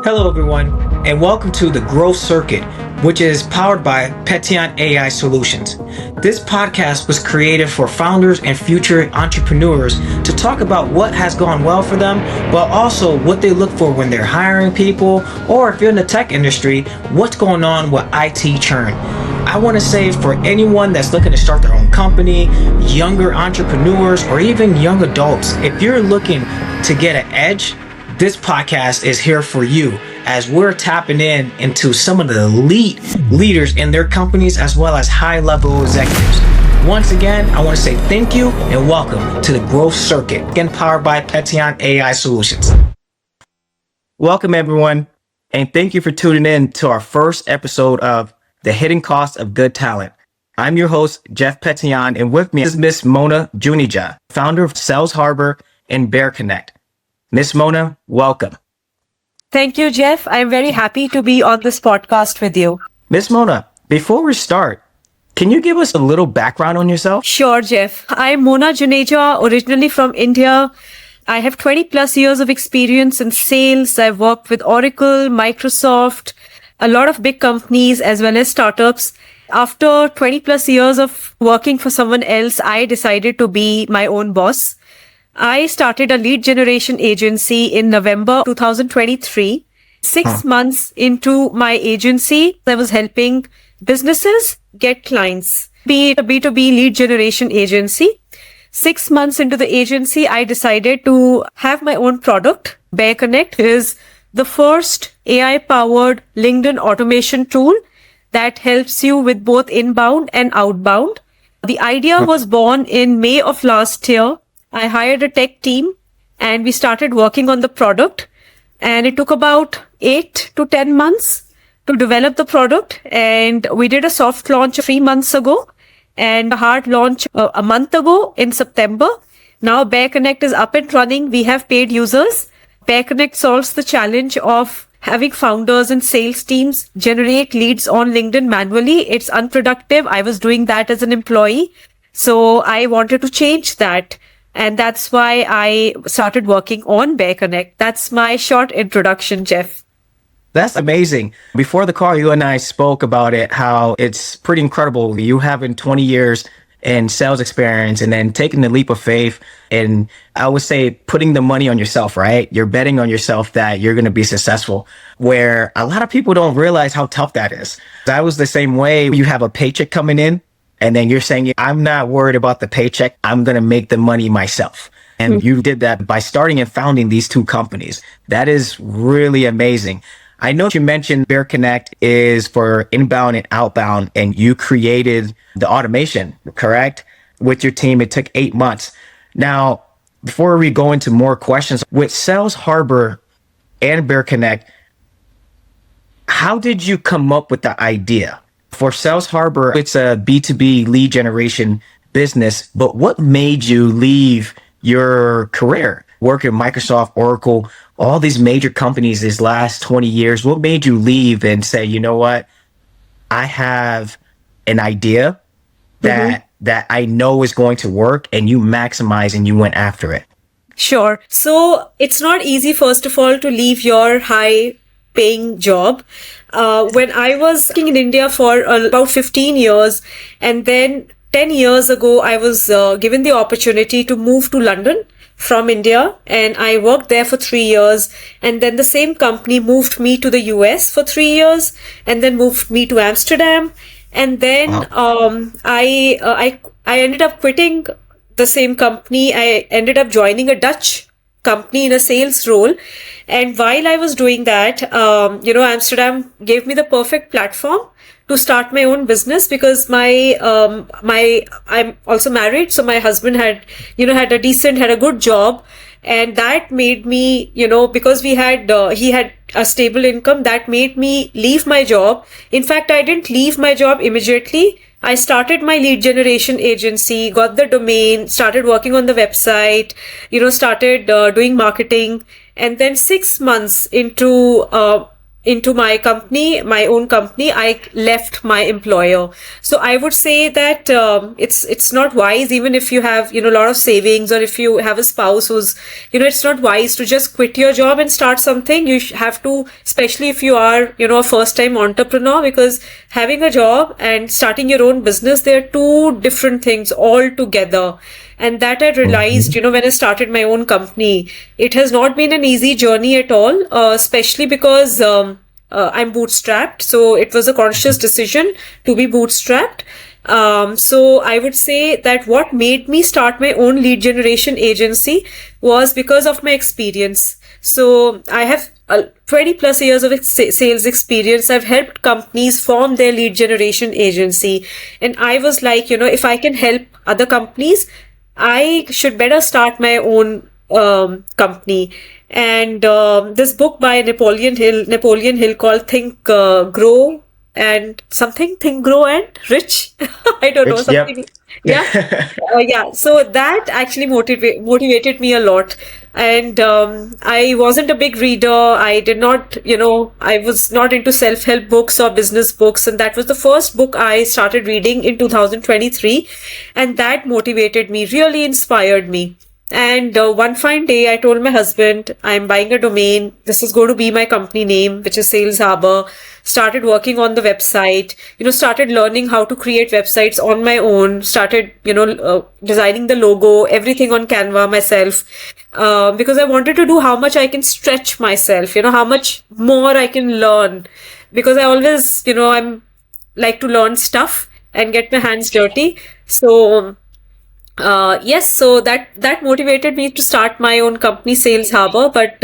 Hello, everyone, and welcome to the Growth Circuit, which is powered by Petion AI Solutions. This podcast was created for founders and future entrepreneurs to talk about what has gone well for them, but also what they look for when they're hiring people, or if you're in the tech industry, what's going on with IT churn. I want to say for anyone that's looking to start their own company, younger entrepreneurs, or even young adults, if you're looking to get an edge, this podcast is here for you as we're tapping into some of the elite leaders in their companies as well as high-level executives. Once again, I want to say thank you and welcome to the Growth Circuit, again powered by Petion AI Solutions. Welcome, everyone, and thank you for tuning in to our first episode of The Hidden Cost of Good Talent. I'm your host, Jeff Petion, and with me is Miss Mona Juneja, founder of SalesHarbor and BearConnect. Miss Mona, welcome. Thank you, Jeff. I'm very happy to be on this podcast with you. Miss Mona, before we start, can you give us a little background on yourself? Sure, Jeff. I'm Mona Juneja, originally from India. I have 20 plus years of experience in sales. I've worked with Oracle, Microsoft, a lot of big companies as well as startups. After 20 plus years of working for someone else, I decided to be my own boss. I started a lead generation agency in November 2023. 6 months into my agency, I was helping businesses get clients, be it a B2B lead generation agency. 6 months into the agency, I decided to have my own product. BearConnect is the first AI-powered LinkedIn automation tool that helps you with both inbound and outbound. The idea was born in May of last year. I hired a tech team and we started working on the product, and it took about 8 to 10 months to develop the product, and we did a soft launch 3 months ago and a hard launch a month ago in September. Now BearConnect is up and running. We have paid users. BearConnect solves the challenge of having founders and sales teams generate leads on LinkedIn manually. It's unproductive. I was doing that as an employee, so I wanted to change that. And that's why I started working on BearConnect. That's my short introduction, Jeff. That's amazing. Before the call, you and I spoke about it, how it's pretty incredible. You having 20 years in sales experience and then taking the leap of faith. And I would say putting the money on yourself, right? You're betting on yourself that you're going to be successful, where a lot of people don't realize how tough that is. I was the same way. You have a paycheck coming in, and then you're saying, I'm not worried about the paycheck. I'm going to make the money myself. And you did that by starting and founding these two companies. That is really amazing. I know you mentioned BearConnect is for inbound and outbound, and you created the automation, correct? With your team, it took 8 months. Now, before we go into more questions, with SalesHarbor and BearConnect, how did you come up with the idea? For SalesHarbor, it's a B2B lead generation business, but what made you leave your career, working at Microsoft, Oracle, all these major companies these last 20 years? What made you leave and say, you know what, I have an idea that I know is going to work, and you maximize and you went after it? Sure. So it's not easy, first of all, to leave your high paying job. When I was working in India for about 15 years, and then 10 years ago, I was given the opportunity to move to London from India, and I worked there for 3 years. And then the same company moved me to the US for 3 years, and then moved me to Amsterdam. And then I ended up quitting the same company. I ended up joining a Dutch company in a sales role. And while I was doing that, Amsterdam gave me the perfect platform to start my own business, because I'm also married. So my husband had a good job. And that made me, because he had a stable income, that made me leave my job. In fact, I didn't leave my job immediately. I started my lead generation agency, got the domain, started working on the website, started doing marketing. And then 6 months into into my company, my own company, I left my employer. So I would say that it's not wise, even if you have, a lot of savings, or if you have a spouse who's, it's not wise to just quit your job and start something. You have to, especially if you are, a first time entrepreneur, because having a job and starting your own business, they're two different things altogether. And that I realized, when I started my own company, it has not been an easy journey at all, especially because I'm bootstrapped. So it was a conscious decision to be bootstrapped. So I would say that what made me start my own lead generation agency was because of my experience. So I have 20 plus years of sales experience. I've helped companies form their lead generation agency. And I was like, if I can help other companies, I should better start my own company. And this book by Napoleon Hill called Think, Grow and something, Think, Grow and Rich. I don't know, Rich, yep. something. Yeah. Yeah. So that actually motivated me a lot. And I wasn't a big reader. I did not, I was not into self-help books or business books. And that was the first book I started reading in 2023. And that motivated me, really inspired me. And one fine day, I told my husband, I'm buying a domain. This is going to be my company name, which is Sales Harbor. Started working on the website, started learning how to create websites on my own, started, designing the logo, everything on Canva myself, because I wanted to do how much I can stretch myself, how much more I can learn, because I always, I'm like to learn stuff and get my hands dirty. So yes, so that motivated me to start my own company, Sales Harbor. But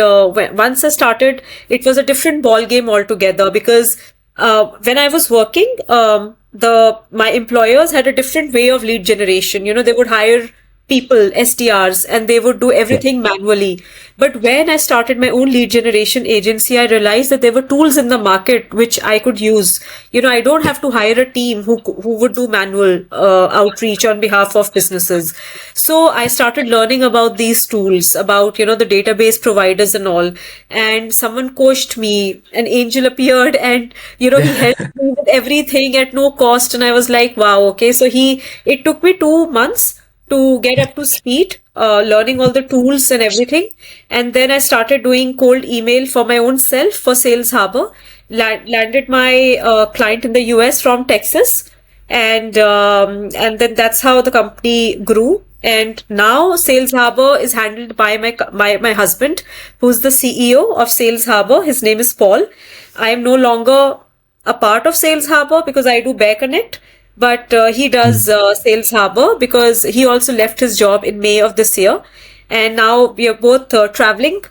once I started, it was a different ball game altogether, because when I was working, my employers had a different way of lead generation. They would hire people, SDRs, and they would do everything manually. But when I started my own lead generation agency, I realized that there were tools in the market which I could use. I don't have to hire a team who would do manual outreach on behalf of businesses. So I started learning about these tools, about, the database providers and all. And someone coached me, an angel appeared, and, he helped me with everything at no cost. And I was like, wow, okay. So it took me 2 months to get up to speed, learning all the tools and everything. And then I started doing cold email for my own self for Sales Harbor. Landed my client in the US from Texas. And then that's how the company grew. And now Sales Harbor is handled by my husband, who's the CEO of Sales Harbor. His name is Paul. I am no longer a part of Sales Harbor because I do BearConnect. But he does Sales Harbor because he also left his job in May of this year. And now we are both traveling.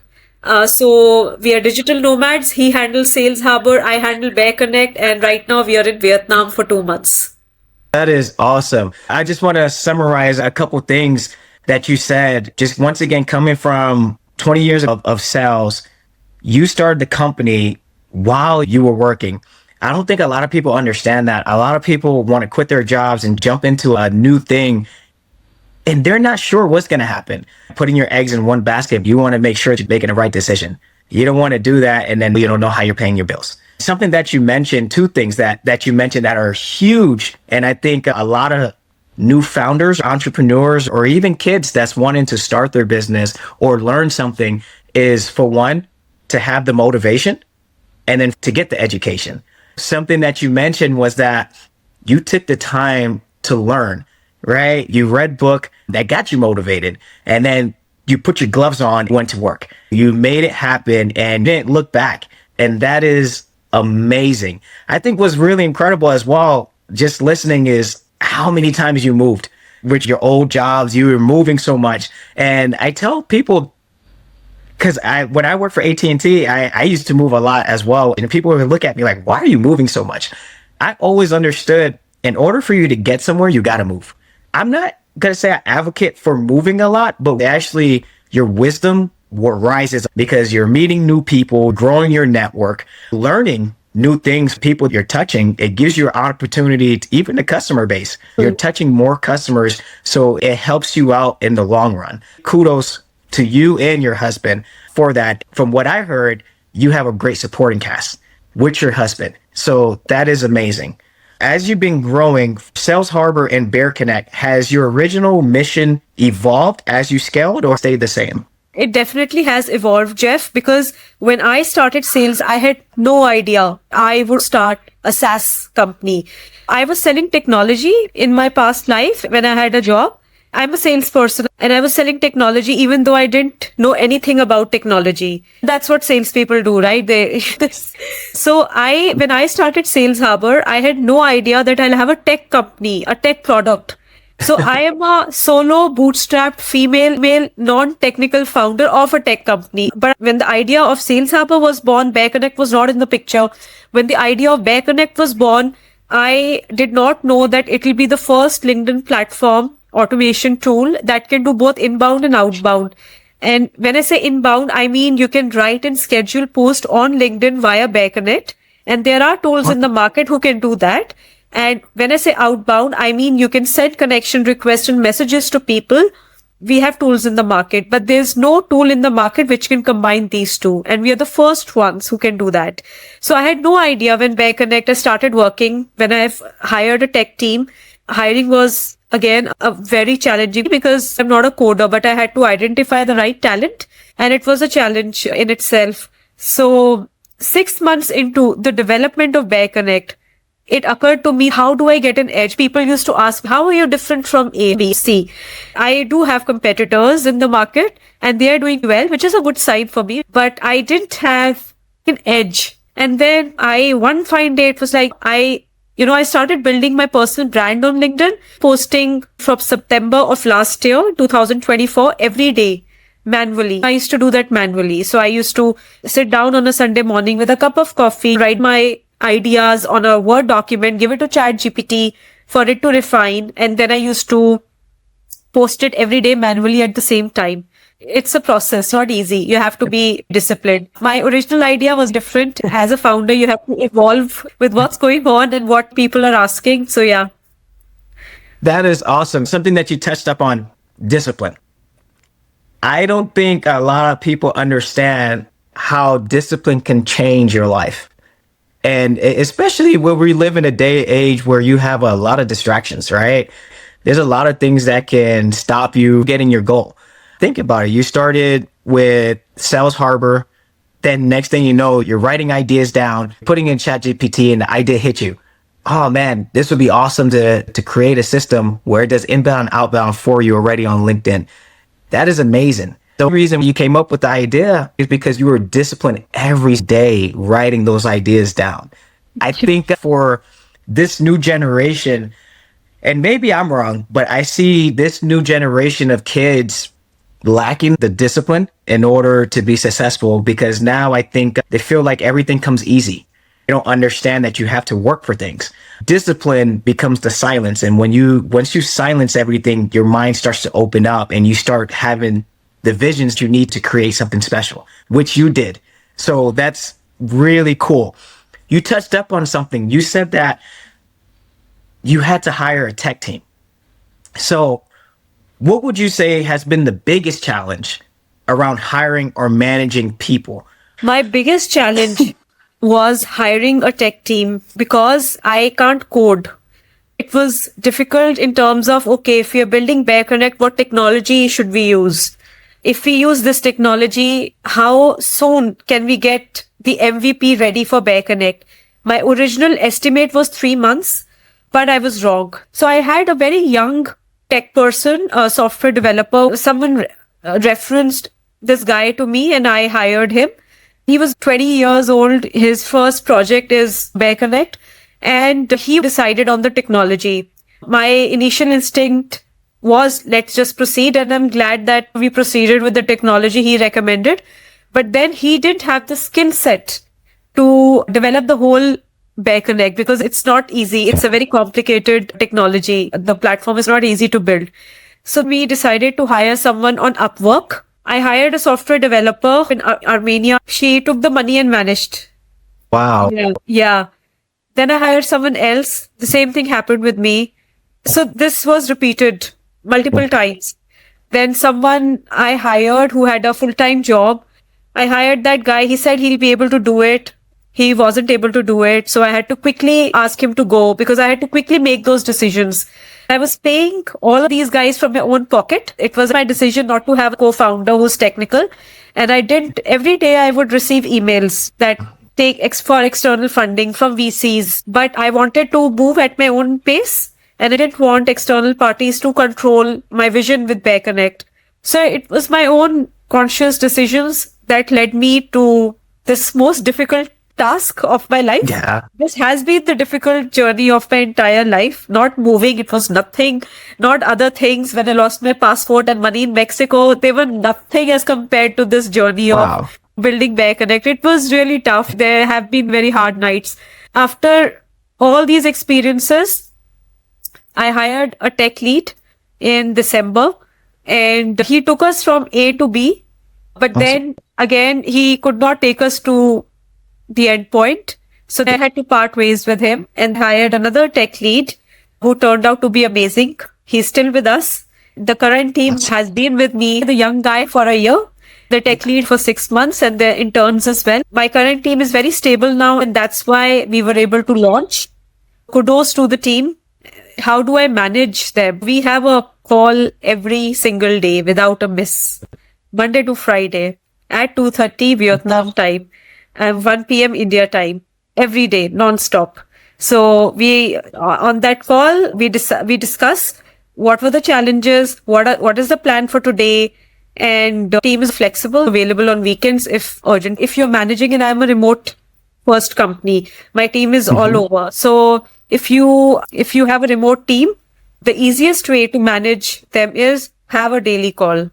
So we are digital nomads. He handles Sales Harbor. I handle BearConnect. And right now we are in Vietnam for 2 months. That is awesome. I just want to summarize a couple things that you said. Just once again, coming from 20 years of sales, you started the company while you were working. I don't think a lot of people understand that. A lot of people want to quit their jobs and jump into a new thing, and they're not sure what's going to happen. Putting your eggs in one basket, you want to make sure you're making the right decision. You don't want to do that, and then you don't know how you're paying your bills. Something that you mentioned, two things that you mentioned that are huge, and I think a lot of new founders, entrepreneurs, or even kids that's wanting to start their business or learn something is, for one, to have the motivation, and then to get the education. Something that you mentioned was that you took the time to learn, right? You read book that got you motivated, and then you put your gloves on, went to work. You made it happen and didn't look back. And that is amazing. I think what's really incredible as well, just listening, is how many times you moved with your old jobs. You were moving so much. And I tell people, because when I worked for AT&T, I used to move a lot as well. And people would look at me like, why are you moving so much? I always understood, in order for you to get somewhere, you got to move. I'm not going to say I advocate for moving a lot, but actually your wisdom rises because you're meeting new people, growing your network, learning new things, people you're touching. It gives you an opportunity to, even the customer base. You're touching more customers, so it helps you out in the long run. Kudos to you and your husband for that. From what I heard, you have a great supporting cast. with your husband. So that is amazing. As you've been growing, Sales Harbor and BearConnect, has your original mission evolved as you scaled or stayed the same? It definitely has evolved, Jeff, because when I started sales, I had no idea I would start a SaaS company. I was selling technology in my past life when I had a job. I'm a salesperson and I was selling technology even though I didn't know anything about technology. That's what salespeople do, right? When I started Sales Harbor, I had no idea that I'll have a tech company, a tech product. So I am a solo bootstrapped female male non-technical founder of a tech company. But when the idea of Sales Harbor was born, BearConnect was not in the picture. When the idea of BearConnect was born, I did not know that it will be the first LinkedIn platform automation tool that can do both inbound and outbound. And when I say inbound, I mean you can write and schedule post on LinkedIn via BearConnect. And there are tools in the market who can do that. And when I say outbound, I mean you can send connection requests and messages to people. We have tools in the market, but there's no tool in the market which can combine these two. And we are the first ones who can do that. So I had no idea when BearConnect started working, when I've hired a tech team. Hiring was, again, a very challenging because I'm not a coder, but I had to identify the right talent. And it was a challenge in itself. So 6 months into the development of BearConnect, it occurred to me, how do I get an edge? People used to ask, how are you different from A, B, C? I do have competitors in the market and they are doing well, which is a good sign for me, but I didn't have an edge. And then one fine day, it was like, I started building my personal brand on LinkedIn, posting from September of last year, 2024, every day. Manually. I used to do that manually. So I used to sit down on a Sunday morning with a cup of coffee, write my ideas on a Word document, give it to ChatGPT for it to refine. And then I used to post it every day manually at the same time. It's a process, not easy. You have to be disciplined. My original idea was different. As a founder, you have to evolve with what's going on and what people are asking. So yeah. That is awesome. Something that you touched up on, discipline. I don't think a lot of people understand how discipline can change your life. And especially when we live in a day and age where you have a lot of distractions, right? There's a lot of things that can stop you getting your goal. Think about it. You started with Sales Harbor. Then next thing you know, you're writing ideas down, putting in ChatGPT, and the idea hit you. Oh man, this would be awesome to create a system where it does inbound, outbound for you already on LinkedIn. That is amazing. The reason you came up with the idea is because you were disciplined every day writing those ideas down. I think for this new generation, and maybe I'm wrong, but I see this new generation of kids lacking the discipline in order to be successful, because now I think they feel like everything comes easy. They don't understand that you have to work for things. Discipline becomes the silence. And once you silence everything, your mind starts to open up and you start having the visions you need to create something special, which you did. So that's really cool. You touched up on something. You said that you had to hire a tech team. So what would you say has been the biggest challenge around hiring or managing people? My biggest challenge was hiring a tech team because I can't code. It was difficult in terms of, okay, if we are building BearConnect, what technology should we use? If we use this technology, how soon can we get the MVP ready for BearConnect? My original estimate was 3 months, but I was wrong. So I had a very young tech person, a software developer. Someone referenced this guy to me and I hired him. He was 20 years old. His first project is BearConnect and he decided on the technology. My initial instinct was, let's just proceed, and I'm glad that we proceeded with the technology he recommended. But then he didn't have the skill set to develop the whole BearConnect because it's not easy. It's a very complicated technology. The platform is not easy to build. So we decided to hire someone on Upwork. I hired a software developer in Armenia. She took the money and vanished. Wow. Yeah. Then I hired someone else. The same thing happened with me. So this was repeated multiple times. Then someone I hired who had a full-time job, I hired that guy. He said he'll be able to do it. He wasn't able to do it. So I had to quickly ask him to go because I had to quickly make those decisions. I was paying all of these guys from my own pocket. It was my decision not to have a co-founder who's technical. And every day I would receive emails that for external funding from VCs. But I wanted to move at my own pace. And I didn't want external parties to control my vision with BearConnect. So it was my own conscious decisions that led me to this most difficult task of my life. Yeah. This has been the difficult journey of my entire life. Not moving, it was nothing. Not other things. When I lost my passport and money in Mexico, they were nothing as compared to this journey of building BearConnect. It was really tough. There have been very hard nights. After all these experiences, I hired a tech lead in December and he took us from A to B. But then again, he could not take us to the end point. So I had to part ways with him and hired another tech lead who turned out to be amazing. He's still with us. The current team has been with me, the young guy, for a year, the tech lead for 6 months, and the interns as well. My current team is very stable now, and that's why we were able to launch. Kudos to the team. How do I manage them? We have a call every single day without a miss. Monday to Friday at 2:30 Vietnam time and 1 p.m. India time, every day, non-stop. So we, on that call, we discuss what were the challenges, what is the plan for today, and the team is flexible, available on weekends if urgent. If you're managing, and I'm a remote first company, my team is all over. So if you have a remote team, the easiest way to manage them is have a daily call.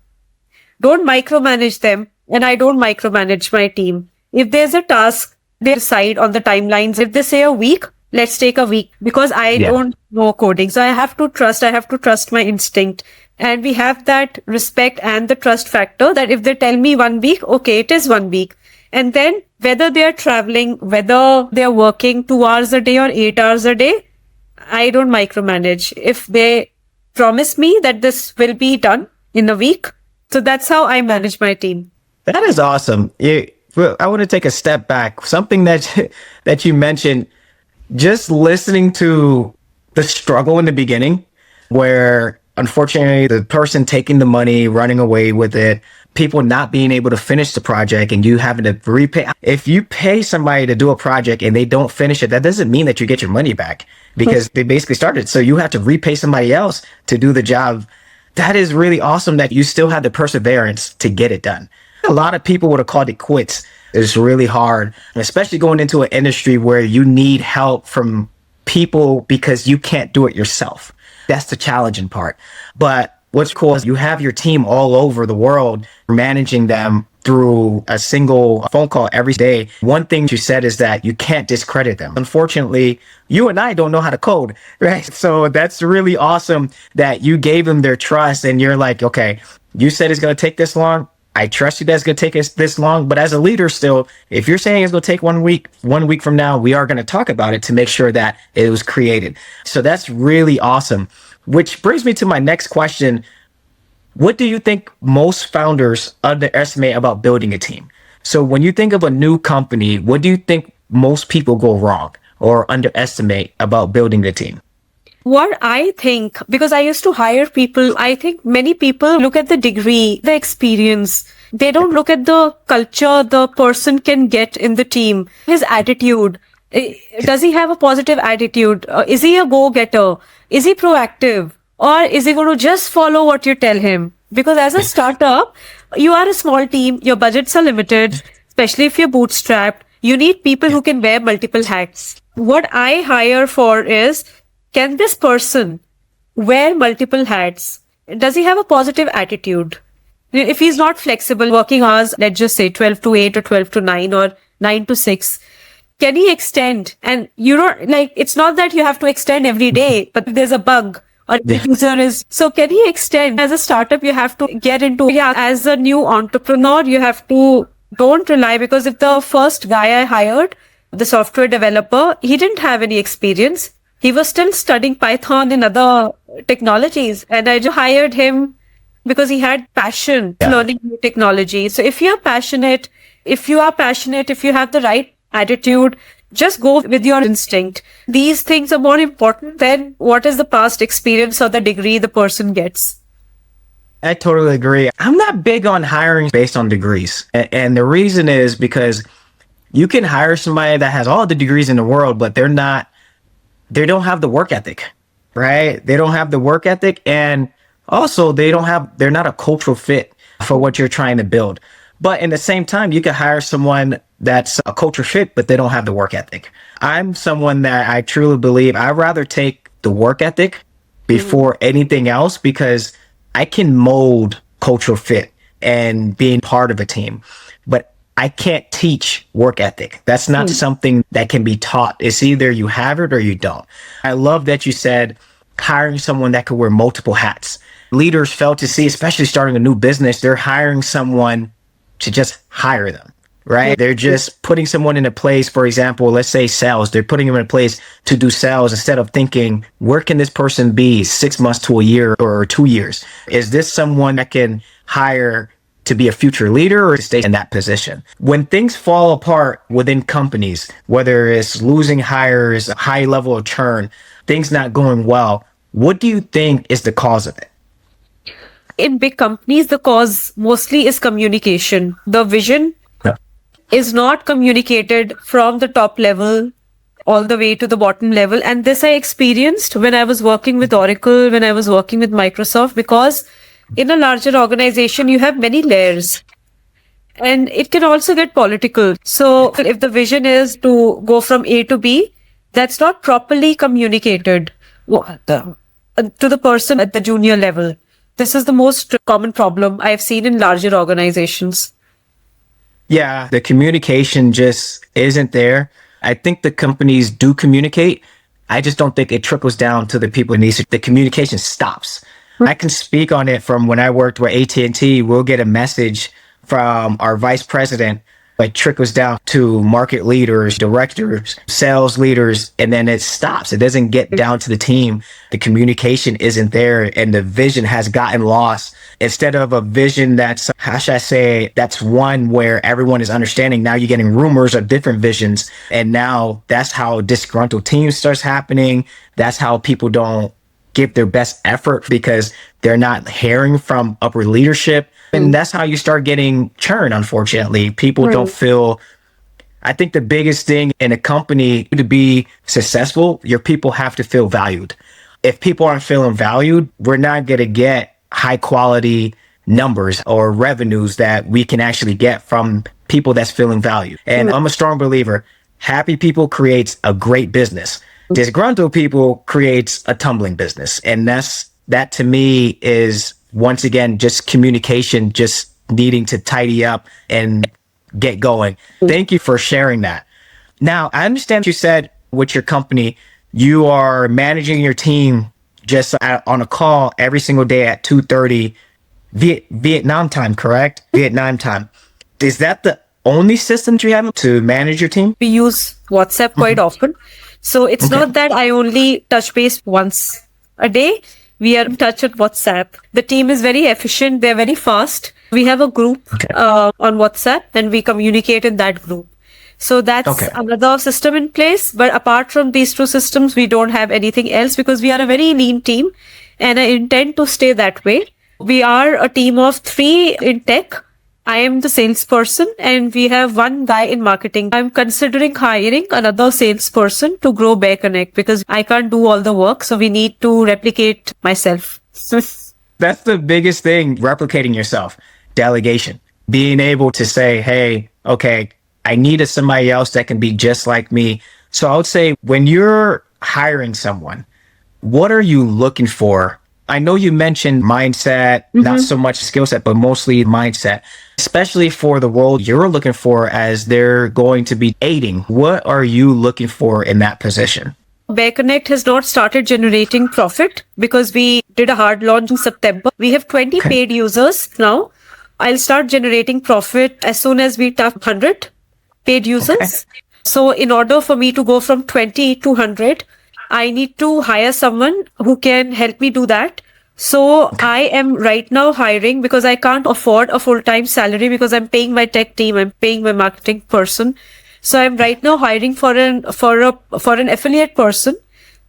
Don't micromanage them, and I don't micromanage my team. If there's a task, they decide on the timelines. If they say a week, let's take a week because I don't know coding. So I have to trust my instinct. And we have that respect and the trust factor that if they tell me 1 week, okay, it is 1 week. And then whether they are traveling, whether they are working 2 hours a day or 8 hours a day, I don't micromanage. If they promise me that this will be done in a week, so that's how I manage my team. That is awesome. I want to take a step back. Something that you mentioned, just listening to the struggle in the beginning, where unfortunately the person taking the money, running away with it, people not being able to finish the project and you having to repay. If you pay somebody to do a project and they don't finish it, that doesn't mean that you get your money back because they basically started. So you have to repay somebody else to do the job. That is really awesome that you still have the perseverance to get it done. A lot of people would have called it quits. It's really hard, especially going into an industry where you need help from people because you can't do it yourself. That's the challenging part. But what's cool is you have your team all over the world, managing them through a single phone call every day. One thing you said is that you can't discredit them. Unfortunately, you and I don't know how to code, right? So that's really awesome that you gave them their trust and you're like, okay, you said it's going to take this long. I trust you that it's going to take us this long. But as a leader still, if you're saying it's going to take 1 week, 1 week from now, we are going to talk about it to make sure that it was created. So that's really awesome. Which brings me to my next question. What do you think most founders underestimate about building a team? So when you think of a new company, what do you think most people go wrong or underestimate about building the team? What I think, because I used to hire people, I think many people look at the degree, the experience. They don't look at the culture the person can get in the team, his attitude. Does he have a positive attitude? Is he a go-getter? Is he proactive? Or is he going to just follow what you tell him? Because as a startup, you are a small team, your budgets are limited, especially if you're bootstrapped. You need people who can wear multiple hats. What I hire for is, can this person wear multiple hats? Does he have a positive attitude? If he's not flexible, working hours, let's just say 12 to 8 or 12 to 9 or 9 to 6, can he extend? And you don't it's not that you have to extend every day, but if there's a bug or the user is, so can he extend? As a startup, you have to get into, as a new entrepreneur, you have to, don't rely, because if the first guy I hired, the software developer, he didn't have any experience. He was still studying Python and other technologies. And I just hired him because he had passion learning new technology. So if you are passionate, if you have the right attitude. Just go with your instinct. These things are more important than what is the past experience or the degree the person gets. I totally agree. I'm not big on hiring based on degrees. And the reason is because you can hire somebody that has all the degrees in the world, but they don't have the work ethic, right? They don't have the work ethic. And also they're not a cultural fit for what you're trying to build. But in the same time, you can hire someone that's a culture fit, but they don't have the work ethic. I'm someone that I truly believe I'd rather take the work ethic before anything else, because I can mold cultural fit and being part of a team, but I can't teach work ethic. That's not something that can be taught. It's either you have it or you don't. I love that you said hiring someone that could wear multiple hats. Leaders fail to see, especially starting a new business, they're hiring someone to just hire them, right? They're just putting someone in a place, for example, let's say sales. They're putting them in a place to do sales instead of thinking, where can this person be 6 months to a year or 2 years? Is this someone that can hire to be a future leader or to stay in that position? When things fall apart within companies, whether it's losing hires, a high level of churn, things not going well, what do you think is the cause of it? In big companies, the cause mostly is communication. The vision is not communicated from the top level all the way to the bottom level. And this I experienced when I was working with Oracle, when I was working with Microsoft, because in a larger organization, you have many layers. And it can also get political. So if the vision is to go from A to B, that's not properly communicated to the person at the junior level. This is the most common problem I've seen in larger organizations. Yeah, the communication just isn't there. I think the companies do communicate. I just don't think it trickles down to the people who need it. The communication stops. I can speak on it from when I worked with AT&T. We'll get a message from our vice president. It trickles down to market leaders, directors, sales leaders, and then it stops. It doesn't get down to the team. The communication isn't there, and the vision has gotten lost. Instead of a vision that's, how should I say, that's one where everyone is understanding, now you're getting rumors of different visions. And now that's how disgruntled teams starts happening. That's how people don't give their best effort because they're not hearing from upper leadership. And that's how you start getting churn, unfortunately. People don't feel, I think the biggest thing in a company to be successful, your people have to feel valued. If people aren't feeling valued, we're not going to get high quality numbers or revenues that we can actually get from people that's feeling valued. And I'm a strong believer, happy people creates a great business. Disgruntled people creates a tumbling business. And that to me is, once again, just communication, just needing to tidy up and get going. Thank you for sharing that. Now, I understand you said with your company, you are managing your team just on a call every single day at 2:30 Vietnam time, correct? Vietnam time. Is that the only system you have to manage your team? We use WhatsApp quite often. So it's not that I only touch base once a day. We are in touch with WhatsApp. The team is very efficient. They're very fast. We have a group on WhatsApp and we communicate in that group. So that's another system in place. But apart from these two systems, we don't have anything else because we are a very lean team and I intend to stay that way. We are a team of 3 in tech. I am the salesperson and we have 1 guy in marketing. I'm considering hiring another salesperson to grow BearConnect because I can't do all the work. So we need to replicate myself. That's the biggest thing, replicating yourself, delegation, being able to say, hey, okay, I needed somebody else that can be just like me. So I would say when you're hiring someone, what are you looking for? I know you mentioned mindset, not so much skill set, but mostly mindset, especially for the role you're looking for as they're going to be aiding. What are you looking for in that position? BearConnect has not started generating profit because we did a hard launch in September. We have 20 paid users now. I'll start generating profit as soon as we touch 100 paid users. So in order for me to go from 20 to 100, I need to hire someone who can help me do that. So I am right now hiring because I can't afford a full-time salary because I'm paying my tech team, I'm paying my marketing person. So I'm right now hiring for an affiliate person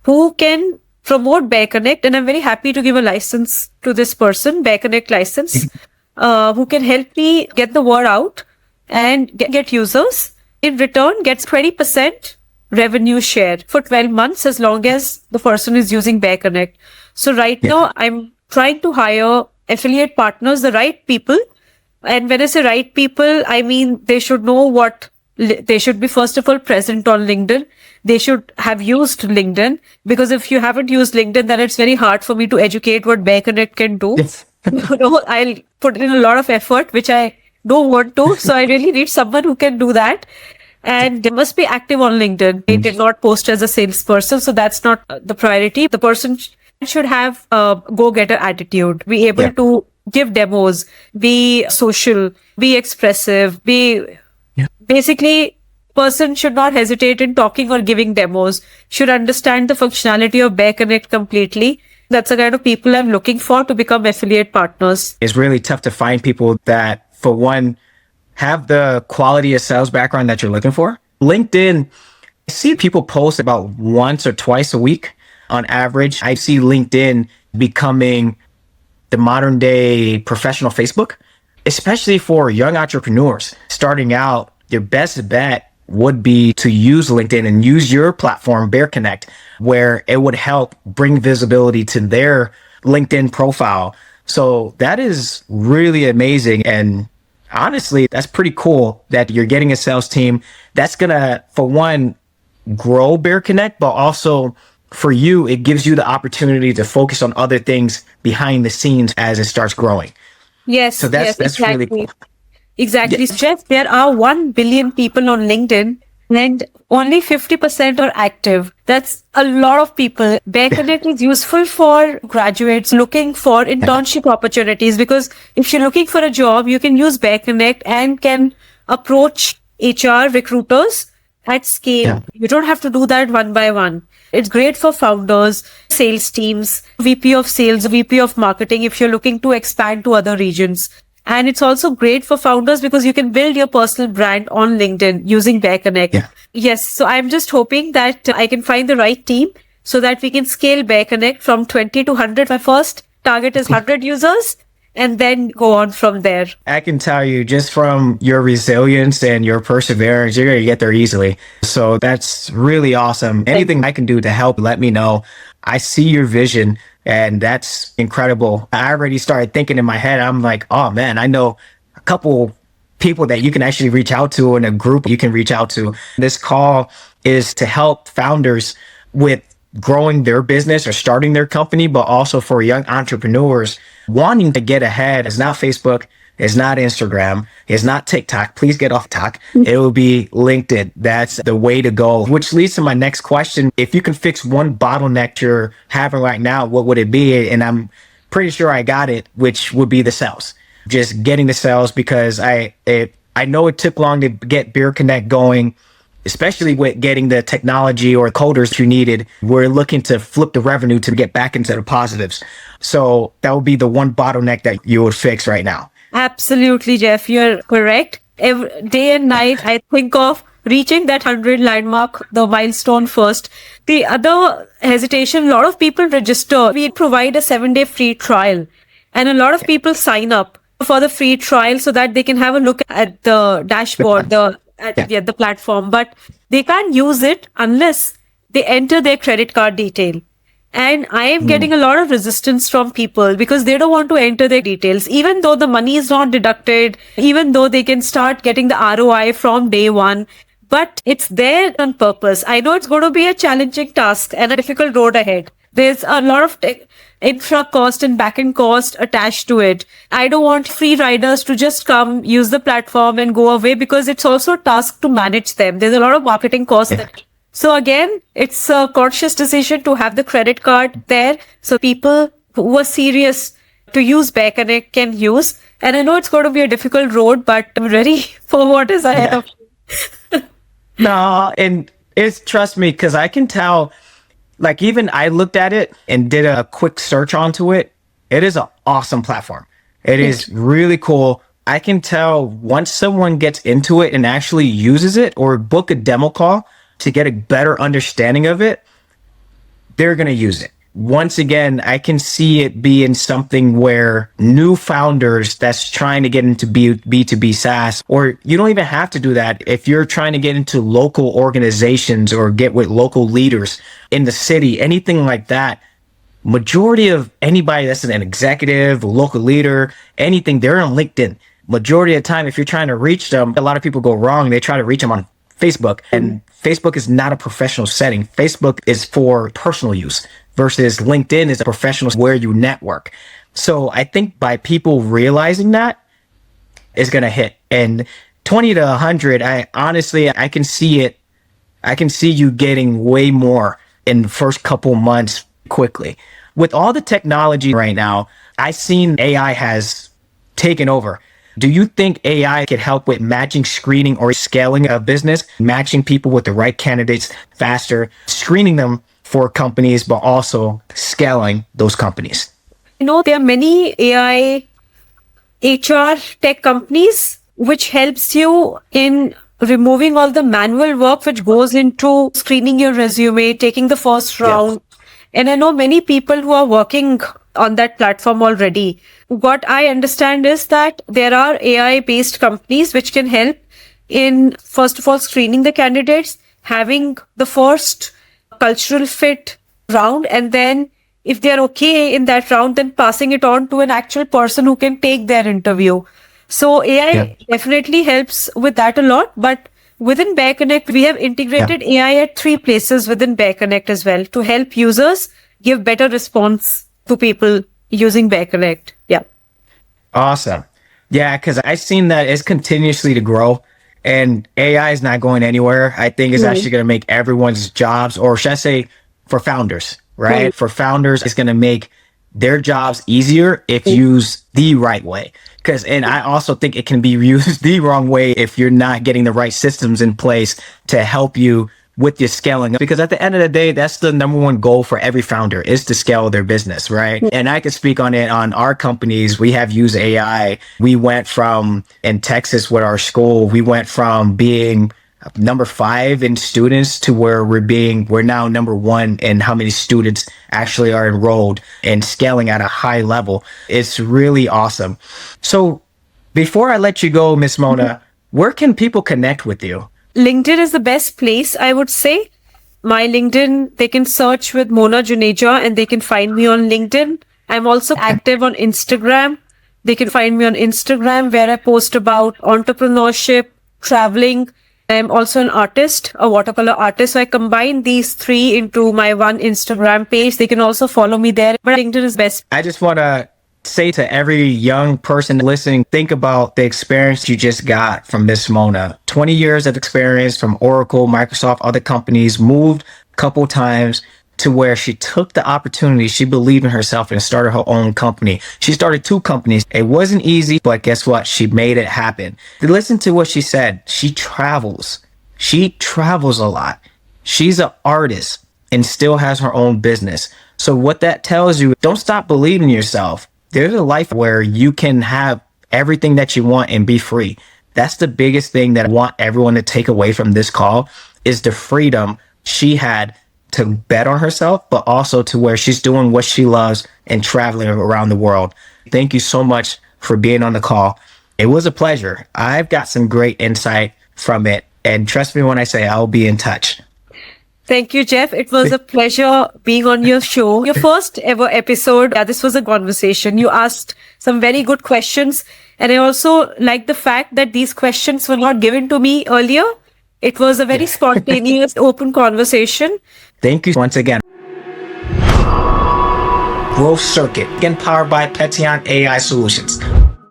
who can promote BearConnect, and I'm very happy to give a license to this person, BearConnect license, who can help me get the word out and get users. In return, gets 20% revenue share for 12 months as long as the person is using BearConnect. So right now, I'm trying to hire affiliate partners, the right people. And when I say right people, I mean they should know they should be, first of all, present on LinkedIn. They should have used LinkedIn, because if you haven't used LinkedIn, then it's very hard for me to educate what BearConnect can do. Yes. I'll put in a lot of effort, which I don't want to. So I really need someone who can do that. And they must be active on LinkedIn. They did not post as a salesperson. So that's not the priority. The person should have a go-getter attitude, be able to give demos, be social, be expressive, basically, person should not hesitate in talking or giving demos, should understand the functionality of BearConnect completely. That's the kind of people I'm looking for to become affiliate partners. It's really tough to find people that, for one, have the quality of sales background that you're looking for. LinkedIn, I see people post about once or twice a week on average. I see LinkedIn becoming the modern day professional Facebook, especially for young entrepreneurs starting out. Your best bet would be to use LinkedIn and use your platform, BearConnect, where it would help bring visibility to their LinkedIn profile. So that is really amazing. And honestly, that's pretty cool that you're getting a sales team that's going to, for one, grow BearConnect, but also for you, it gives you the opportunity to focus on other things behind the scenes as it starts growing. Yes. So that's exactly. really cool. Exactly. Yeah. Jeff, there are 1 billion people on LinkedIn and only 50% are active. That's a lot of people. BearConnect is useful for graduates looking for internship opportunities, because if you're looking for a job, you can use BearConnect and can approach HR recruiters at scale. Yeah. You don't have to do that one by one. It's great for founders, sales teams, VP of sales, VP of marketing, if you're looking to expand to other regions. And it's also great for founders because you can build your personal brand on LinkedIn using BearConnect. Yeah. Yes. So I'm just hoping that I can find the right team so that we can scale BearConnect from 20 to 100. My first target is 100 users and then go on from there. I can tell you, just from your resilience and your perseverance, you're going to get there easily. So that's really awesome. Anything I can do to help, let me know. I see your vision. And that's incredible. I already started thinking in my head, I'm like, oh man, I know a couple people that you can actually reach out to, in a group you can reach out to. This call is to help founders with growing their business or starting their company, but also for young entrepreneurs wanting to get ahead. It's not Facebook. It's not Instagram. It's not TikTok. Please get off TikTok. It will be LinkedIn. That's the way to go, which leads to my next question. If you can fix one bottleneck you're having right now, what would it be? And I'm pretty sure I got it, which would be the sales. Just getting the sales, because I know it took long to get BearConnect going, especially with getting the technology or coders you needed. We're looking to flip the revenue to get back into the positives. So that would be the one bottleneck that you would fix right now. Absolutely, Jeff. You're correct. Every day and night, I think of reaching that 100 landmark, the milestone first. The other hesitation, a lot of people register. We provide a 7-day free trial, and a lot of people sign up for the free trial so that they can have a look at the dashboard, the platform, but they can't use it unless they enter their credit card detail. And I am getting a lot of resistance from people because they don't want to enter their details, even though the money is not deducted, even though they can start getting the ROI from day one, but it's there on purpose. I know it's going to be a challenging task and a difficult road ahead. There's a lot of infra cost and backend cost attached to it. I don't want free riders to just come, use the platform and go away, because it's also a task to manage them. There's a lot of marketing costs. So again, it's a conscious decision to have the credit card there, so people who are serious to use BearConnect can use. And I know it's going to be a difficult road, but I'm ready for what is ahead of me. No, and trust me, because I can tell, like, even I looked at it and did a quick search onto it. It is an awesome platform. It is really cool. I can tell once someone gets into it and actually uses it or book a demo call to get a better understanding of it, they're going to use it. Once again, I can see it being something where new founders that's trying to get into B2B SaaS, or you don't even have to do that. If you're trying to get into local organizations or get with local leaders in the city, anything like that, majority of anybody that's an executive, a local leader, anything, they're on LinkedIn. Majority of the time, if you're trying to reach them, a lot of people go wrong. They try to reach them on Facebook, and Facebook is not a professional setting. Facebook is for personal use versus LinkedIn is a professional where you network. So I think by people realizing that, it's going to hit. And 20 to 100, I can see it. I can see you getting way more in the first couple months quickly. With all the technology right now, I've seen AI has taken over. Do you think AI could help with matching, screening, or scaling a business, matching people with the right candidates faster, screening them for companies, but also scaling those companies? There are many AI HR tech companies which helps you in removing all the manual work which goes into screening your resume, taking the first round. Yes. And I know many people who are working on that platform already. What I understand is that there are AI-based companies which can help in, first of all, screening the candidates, having the first cultural fit round, and then if they're okay in that round, then passing it on to an actual person who can take their interview. So AI definitely helps with that a lot. But within BearConnect, we have integrated AI at 3 places within BearConnect as well to help users give better response to people using BearConnect. Yeah. Awesome. Yeah, because I've seen that it's continuously to grow, and AI is not going anywhere. I think it's actually going to make everyone's jobs, or should I say for founders, right? For founders, it's going to make their jobs easier if used the right way. And I also think it can be used the wrong way if you're not getting the right systems in place to help you with your scaling. Because at the end of the day, that's the number one goal for every founder, is to scale their business, right? And I can speak on it on our companies. We have used AI. We went from, in Texas with our school, we went from being number 5 in students to where we're now number 1 in how many students actually are enrolled and scaling at a high level. It's really awesome. So before I let you go, Miss Mona, where can people connect with you? LinkedIn is the best place, I would say. My LinkedIn, they can search with Mona Juneja and they can find me on LinkedIn. I'm also active on Instagram. They can find me on Instagram where I post about entrepreneurship, traveling. I'm also an artist, a watercolor artist. So I combine these 3 into my one Instagram page. They can also follow me there. But LinkedIn is best. I just want to say to every young person listening, think about the experience you just got from Miss Mona. 20 years of experience from Oracle, Microsoft, other companies, moved a couple times to where she took the opportunity. She believed in herself and started her own company. She started 2 companies. It wasn't easy, but guess what? She made it happen. Listen to what she said. She travels. She travels a lot. She's an artist and still has her own business. So what that tells you, don't stop believing in yourself. There's a life where you can have everything that you want and be free. That's the biggest thing that I want everyone to take away from this call, is the freedom she had to bet on herself, but also to where she's doing what she loves and traveling around the world. Thank you so much for being on the call. It was a pleasure. I've got some great insight from it. And trust me when I say I'll be in touch. Thank you, Jeff. It was a pleasure being on your show. Your first ever episode. Yeah, this was a conversation. You asked some very good questions. And I also like the fact that these questions were not given to me earlier. It was a very spontaneous, open conversation. Thank you once again. Growth Circuit, again powered by Petion AI Solutions.